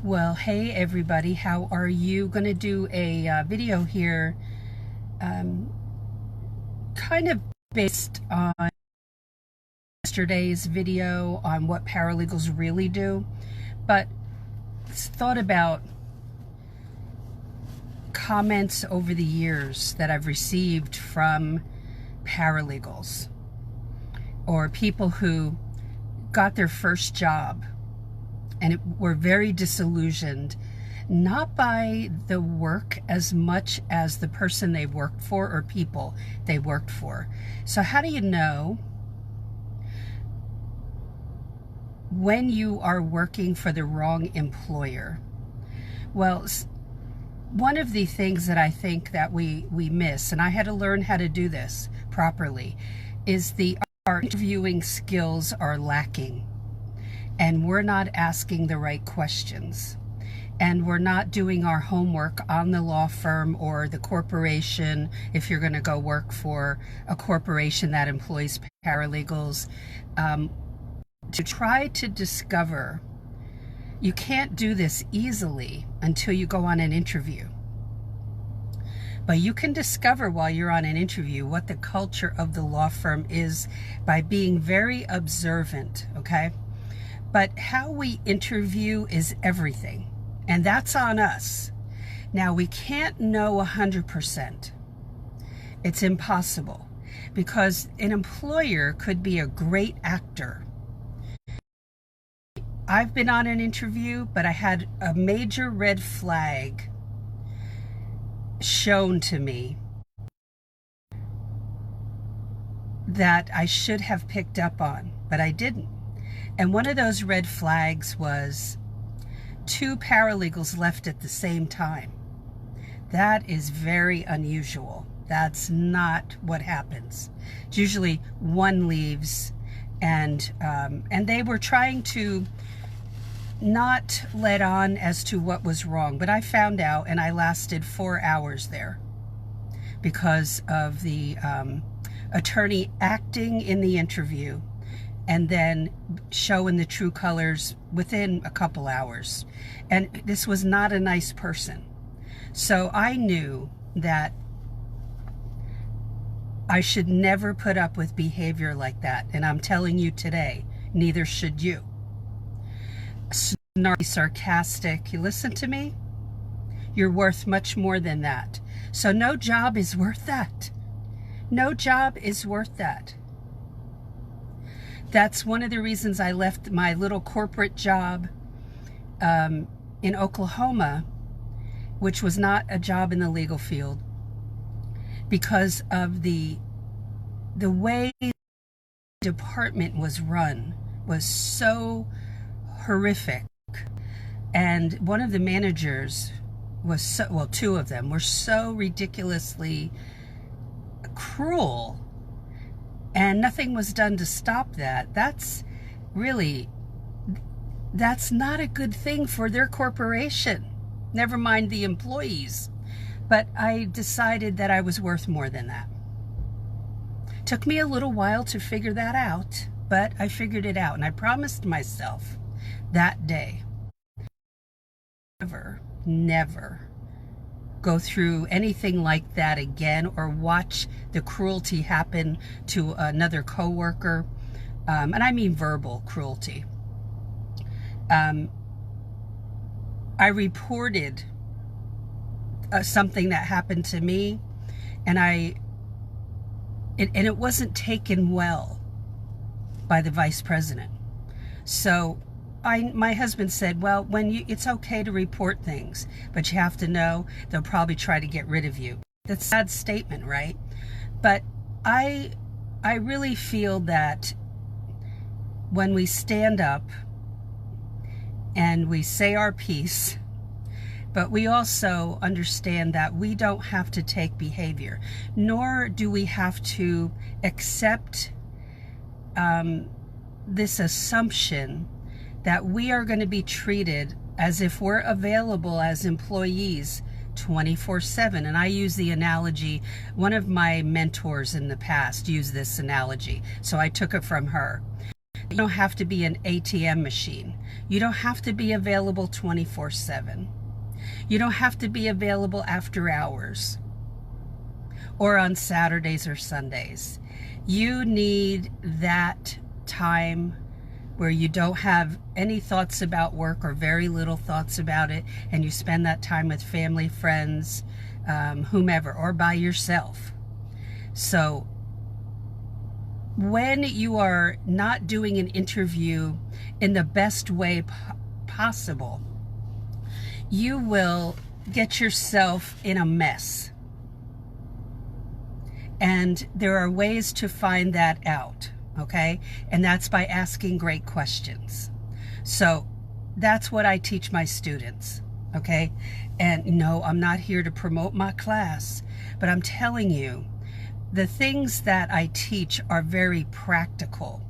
Well, hey everybody, how are you? Going to do a video here kind of based on yesterday's video on what paralegals really do, but thought about comments over the years that I've received from paralegals or people who got their first job and were very disillusioned, not by the work as much as the person they worked for or people they worked for. So how do you know when you are working for the wrong employer? Well, one of the things that I think that we miss, and I had to learn how to do this properly, is our interviewing skills are lacking. And we're not asking the right questions. And we're not doing our homework on the law firm or the corporation, if you're going to go work for a corporation that employs paralegals, to try to discover. You can't do this easily until you go on an interview. But you can discover while you're on an interview what the culture of the law firm is by being very observant, okay? But how we interview is everything, and that's on us. Now, we can't know 100%. It's impossible, because an employer could be a great actor. I've been on an interview, but I had a major red flag shown to me that I should have picked up on, but I didn't. And one of those red flags was 2 paralegals left at the same time. That is very unusual. That's not what happens. It's usually one leaves, and they were trying to not let on as to what was wrong. But I found out, and I lasted 4 hours there because of the attorney acting in the interview and then showing the true colors within a couple hours. And this was not a nice person. So I knew that I should never put up with behavior like that. And I'm telling you today, neither should you. Snarky, sarcastic, you listen to me? You're worth much more than that. So no job is worth that. No job is worth that. That's one of the reasons I left my little corporate job in Oklahoma, which was not a job in the legal field, because of the way the department was run was so horrific. And one of the managers was so, well, 2 of them were so ridiculously cruel, and nothing was done to stop that. That's not a good thing for their corporation, never mind the employees. But I decided that I was worth more than that. Took me a little while to figure that out, but I figured it out, and I promised myself that day, never go through anything like that again, or watch the cruelty happen to another coworker, and I mean verbal cruelty. I reported something that happened to me, and it wasn't taken well by the vice president. So my husband said, well, it's okay to report things, but you have to know they'll probably try to get rid of you. That's a sad statement, right? But I really feel that when we stand up and we say our piece, but we also understand that we don't have to take behavior, nor do we have to accept this assumption that we are going to be treated as if we're available as employees 24/7. And I use the analogy, one of my mentors in the past used this analogy, so I took it from her. You don't have to be an ATM machine. You don't have to be available 24/7. You don't have to be available after hours or on Saturdays or Sundays. You need that time where you don't have any thoughts about work or very little thoughts about it, and you spend that time with family, friends, whomever, or by yourself. So when you are not doing an interview in the best way possible, you will get yourself in a mess. And there are ways to find that out, okay? And that's by asking great questions. So that's what I teach my students, okay? And no, I'm not here to promote my class, but I'm telling you, the things that I teach are very practical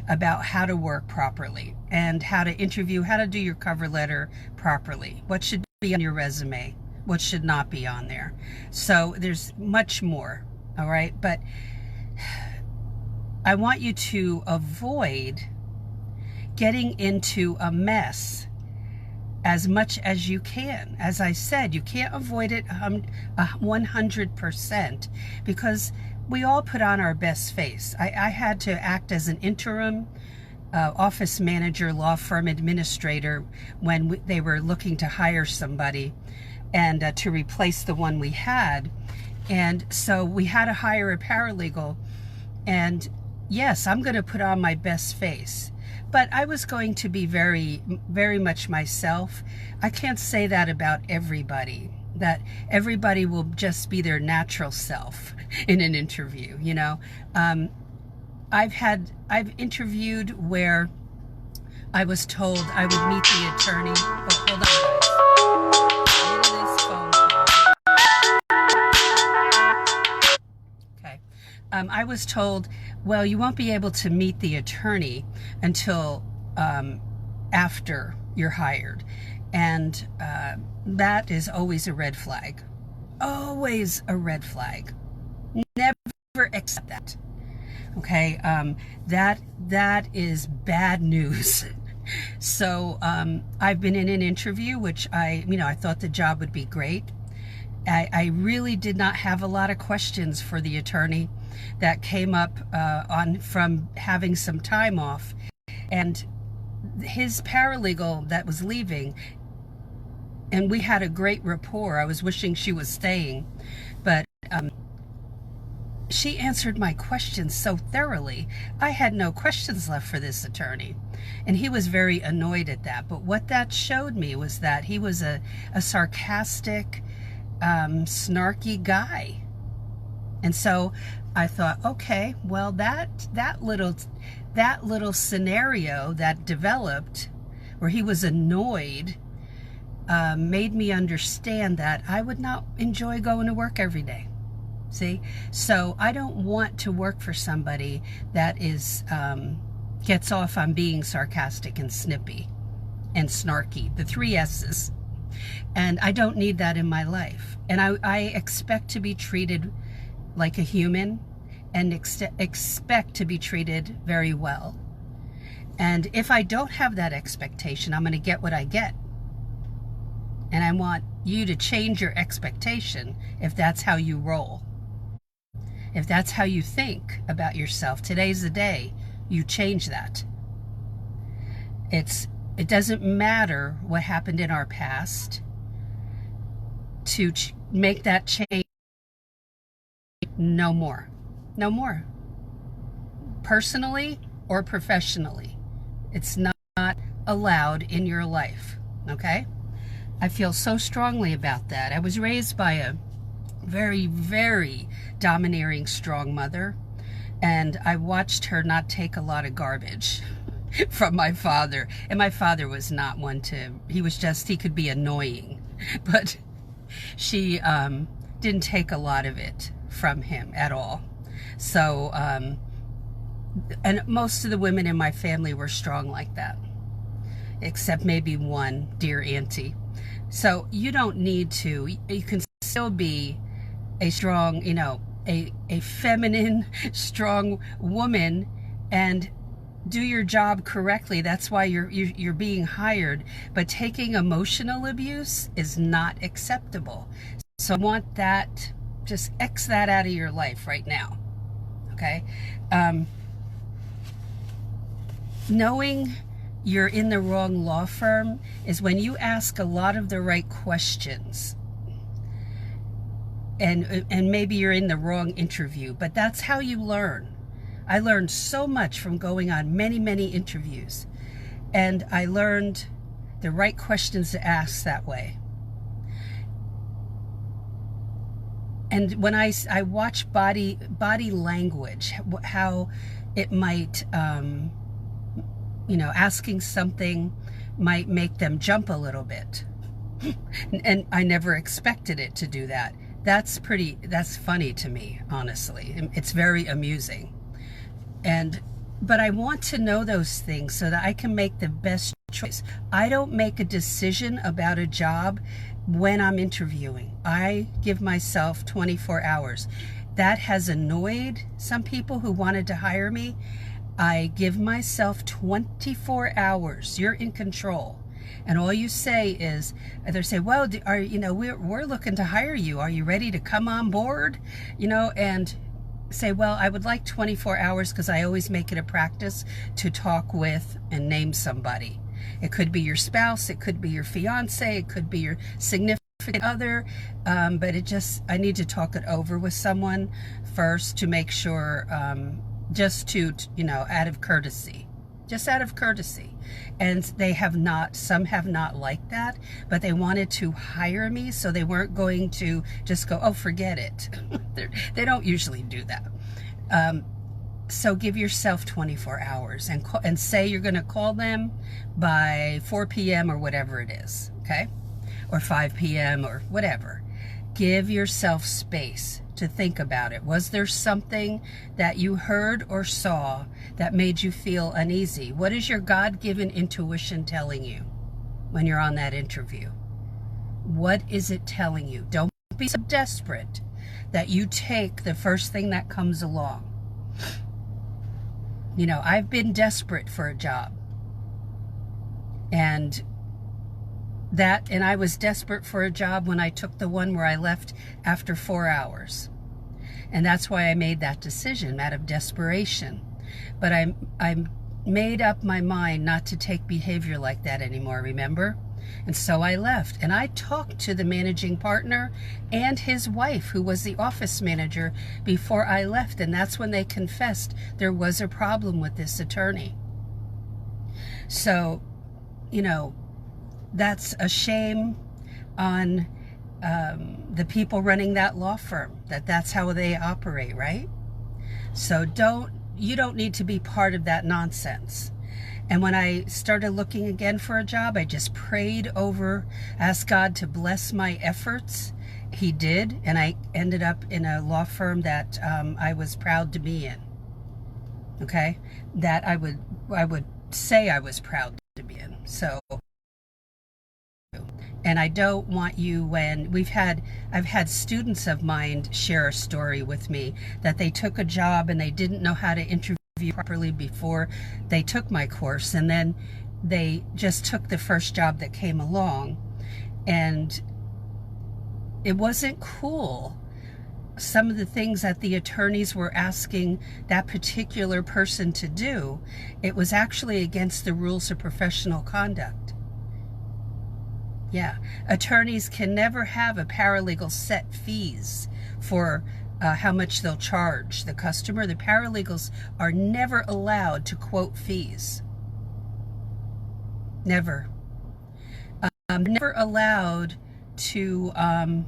about how to work properly and how to interview, how to do your cover letter properly, what should be on your resume, what should not be on there. So there's much more, all right? But I want you to avoid getting into a mess as much as you can. As I said, you can't avoid it 100% because we all put on our best face. I had to act as an interim office manager, law firm administrator when they were looking to hire somebody and to replace the one we had. And so we had to hire a paralegal. And yes, I'm going to put on my best face, but I was going to be very, very much myself. I can't say that about everybody, that everybody will just be their natural self in an interview, you know. I've interviewed where I was told I would meet the attorney. Oh, hold on, guys. Look at this phone call. Okay. I was told, well, you won't be able to meet the attorney until after you're hired. And that is always a red flag. Always a red flag. Never accept that. Okay, that is bad news. So I've been in an interview, which I thought the job would be great. I really did not have a lot of questions for the attorney that came up from having some time off, and his paralegal that was leaving, and we had a great rapport. I was wishing she was staying, but she answered my questions so thoroughly. I had no questions left for this attorney, and he was very annoyed at that. But what that showed me was that he was a sarcastic, snarky guy. And so I thought, okay, well, that little scenario that developed where he was annoyed made me understand that I would not enjoy going to work every day. See? So I don't want to work for somebody that is gets off on being sarcastic and snippy and snarky, the 3 S's. And I don't need that in my life. And I expect to be treated like a human and expect to be treated very well. And if I don't have that expectation, I'm going to get what I get. And I want you to change your expectation if that's how you roll. If that's how you think about yourself, today's the day you change that. It doesn't matter what happened in our past to make that change. No more. No more. Personally or professionally. It's not allowed in your life. Okay? I feel so strongly about that. I was raised by a very, very domineering, strong mother, and I watched her not take a lot of garbage from my father. And my father was not one to, he could be annoying, but she didn't take a lot of it from him at all. So, and most of the women in my family were strong like that, except maybe one, dear auntie. So you don't need to, you can still be a strong, a feminine, strong woman and do your job correctly. That's why you're being hired. But taking emotional abuse is not acceptable. So I want that, just X that out of your life right now. Okay? Knowing you're in the wrong law firm is when you ask a lot of the right questions. And maybe you're in the wrong interview, but that's how you learn. I learned so much from going on many, many interviews, and I learned the right questions to ask that way. And when I watch body language, how it might, asking something might make them jump a little bit. And I never expected it to do that. That's funny to me, honestly. It's very amusing. But I want to know those things so that I can make the best choice. I don't make a decision about a job when I'm interviewing. I give myself 24 hours. That has annoyed some people who wanted to hire me. I give myself 24 hours. You're in control. And all you say is, they say, well, we're looking to hire you. Are you ready to come on board? And say, well, I would like 24 hours because I always make it a practice to talk with and name somebody. It could be your spouse, it could be your fiance, it could be your significant other, but I need to talk it over with someone first to make sure, out of courtesy. Just out of courtesy. And some have not liked that, but they wanted to hire me, so they weren't going to just go, oh, forget it. They don't usually do that. So give yourself 24 hours and say you're going to call them by 4 p.m. or whatever it is, okay? Or 5 p.m. or whatever. Give yourself space to think about it. Was there something that you heard or saw that made you feel uneasy? What is your God-given intuition telling you when you're on that interview? What is it telling you? Don't be so desperate that you take the first thing that comes along. I've been desperate for a job. And I was desperate for a job when I took the one where I left after 4 hours. And that's why I made that decision out of desperation. But I made up my mind not to take behavior like that anymore, remember? And so I left. And I talked to the managing partner and his wife, who was the office manager, before I left. And that's when they confessed there was a problem with this attorney. So, that's a shame on the people running that law firm, that's how they operate, right? So you don't need to be part of that nonsense. And when I started looking again for a job, I just prayed over, asked God to bless my efforts. He did, and I ended up in a law firm that I was proud to be in. Okay? That I would say I was proud to be in. So, and I don't want you I've had students of mine share a story with me that they took a job and they didn't know how to interview properly before they took my course, and then they just took the first job that came along, and it wasn't cool. Some of the things that the attorneys were asking that particular person to do, it was actually against the rules of professional conduct. Yeah, attorneys can never have a paralegal set fees for how much they'll charge the customer. The paralegals are never allowed to quote fees. Never. Never allowed to, I'm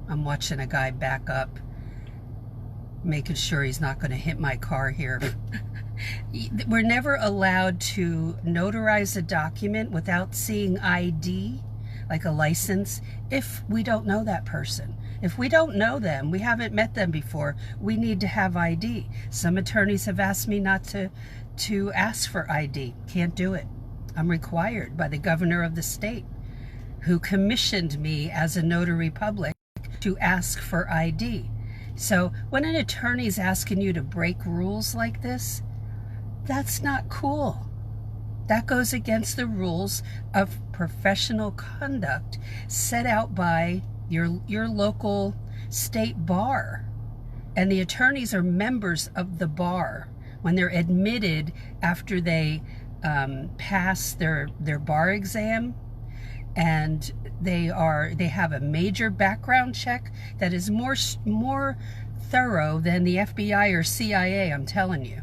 watching a guy back up, making sure he's not going to hit my car here. We're never allowed to notarize a document without seeing ID, like a license, if we don't know that person. If we don't know them, we haven't met them before, we need to have ID. Some attorneys have asked me not to ask for ID. Can't do it. I'm required by the governor of the state, who commissioned me as a notary public to ask for ID. So when an attorney's asking you to break rules like this, That's not cool. That goes against the rules of professional conduct set out by your local state bar. And the attorneys are members of the bar when they're admitted after they pass their bar exam, and they have a major background check that is more thorough than the FBI or CIA, I'm telling you.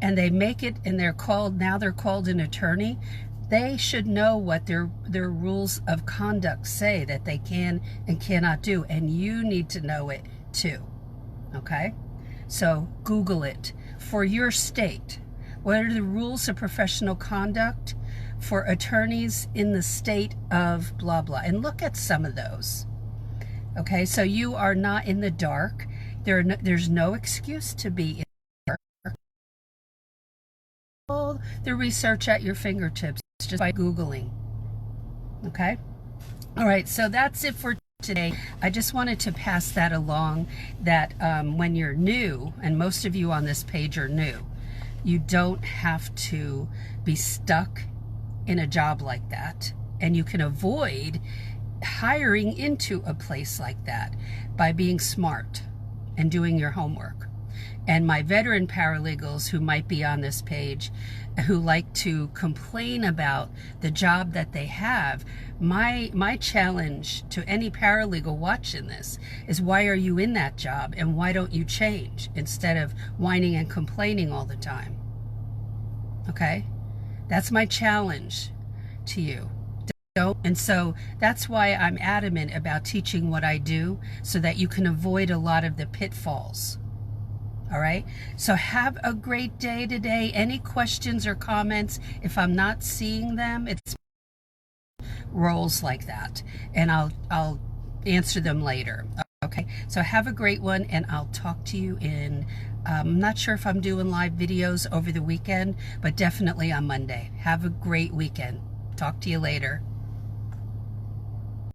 And they make it, and they're called an attorney. They should know what their rules of conduct say that they can and cannot do, and you need to know it too. Okay? So Google it for your state. What are the rules of professional conduct for attorneys in the state of blah blah, and look at some of those. Okay, so you are not in the dark. There's no excuse to be in the dark. All the research at your fingertips just by Googling. Okay? All right, so that's it for today. I just wanted to pass that along, that when you're new, and most of you on this page are new, you don't have to be stuck in a job like that, and you can avoid hiring into a place like that by being smart and doing your homework. And my veteran paralegals who might be on this page, who like to complain about the job that they have, my challenge to any paralegal watching this is, why are you in that job, and why don't you change instead of whining and complaining all the time? Okay? That's my challenge to you. And so that's why I'm adamant about teaching what I do, so that you can avoid a lot of the pitfalls. All right? So have a great day today. Any questions or comments, if I'm not seeing them, it's rolls like that, and I'll answer them later. Okay? So have a great one, and I'll talk to you in, I'm not sure if I'm doing live videos over the weekend, but definitely on Monday. Have a great weekend. Talk to you later.